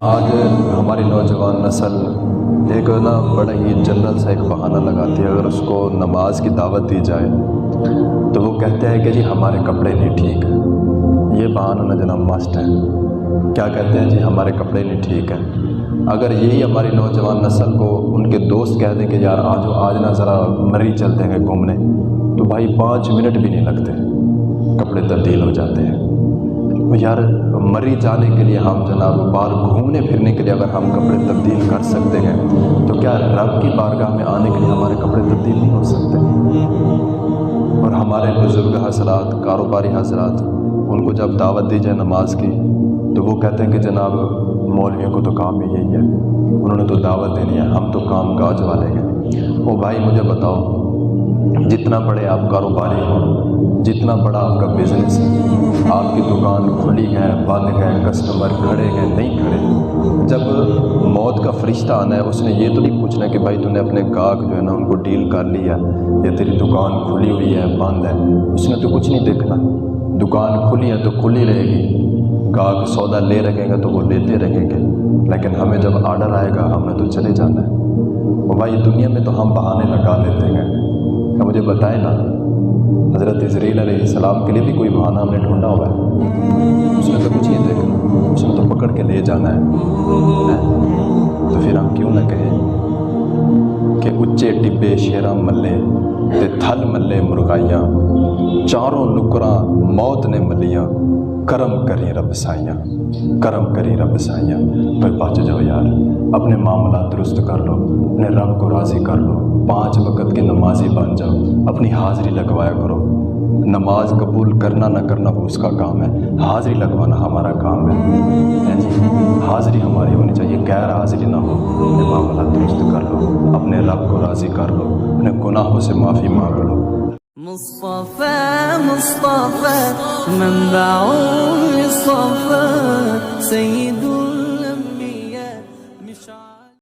آج ہماری نوجوان نسل ایک بڑا ہی جنرل سا ایک بہانہ لگاتی ہے. اگر اس کو نماز کی دعوت دی جائے تو وہ کہتے ہیں کہ جی ہمارے کپڑے نہیں ٹھیک ہیں. یہ بہانہ نہ جناب مسٹ ہے. کیا کہتے ہیں جی ہمارے کپڑے نہیں ٹھیک ہیں. اگر یہی ہماری نوجوان نسل کو ان کے دوست کہہ دیں کہ یار آج نہ ذرا مری چلتے ہیں گھومنے، تو بھائی 5 منٹ بھی نہیں لگتے کپڑے تبدیل ہو جاتے ہیں. یار مری جانے کے لیے ہم جناب باہر گھومنے پھرنے کے لیے اگر ہم کپڑے تبدیل کر سکتے ہیں تو کیا رب کی بارگاہ میں آنے کے لیے ہمارے کپڑے تبدیل نہیں ہو سکتے؟ اور ہمارے بزرگ حضرات، کاروباری حضرات، ان کو جب دعوت دی جائے نماز کی تو وہ کہتے ہیں کہ جناب مولویوں کو تو کام ہی یہی ہے، انہوں نے تو دعوت دینی ہے، ہم تو کام کاج والے ہیں. او بھائی مجھے بتاؤ، جتنا بڑے آپ کاروباری ہوں، جتنا بڑا آپ کا بزنس ہے، آپ کی دکان کھلی ہے، بند ہے، کسٹمر کھڑے ہیں نہیں کھڑے، جب موت کا فرشتہ آنا ہے اس نے یہ تو نہیں پوچھنا کہ بھائی تو نے اپنے گاہک جو ہے نا ان کو ڈیل کر لیا یا تیری دکان کھلی ہوئی ہے بند ہے. اس نے تو کچھ نہیں دیکھنا. دکان کھلی ہے تو کھلی رہے گی، گاہک سودا لے رکھیں گے تو وہ لیتے رہیں گے، لیکن ہمیں جب آرڈر آئے گا ہم نے تو چلے جانا ہے. اور بھائی دنیا میں تو ہم بہانے لگا لیتے ہیں. مجھے بتائیں نا، حضرت اسرائیل علیہ السلام کے لیے بھی کوئی بہانہ ہم نے ڈھونڈا ہوا ہے؟ اس نے تو کچھ نہیں دیکھنا، اس نے تو پکڑ کے لے جانا ہے. تو پھر ہم کیوں نہ کہیں کہ اچے ٹبے شیراں ملے تے تھل ملے مرغائیاں، چاروں نکراں موت نے ملیاں، کرم کری رب سائیاں، کرم کری رب سائیاں. پر بچ جاؤ یار، اپنے معاملات درست کر لو، اپنے رب کو راضی کر لو، 5 وقت کی نمازی بن جاؤ، اپنی حاضری لگوایا کرو. نماز قبول کرنا نہ کرنا وہ اس کا کام ہے، حاضری لگوانا ہمارا کام ہے جی. حاضری ہماری ہونی چاہیے، غیر حاضری نہ ہو. اپنے معاملات درست کر لو، اپنے رب کو راضی کر لو، اپنے گناہوں سے معافی مانگ لو. مصطفى مصطفى منبع الصفا سيد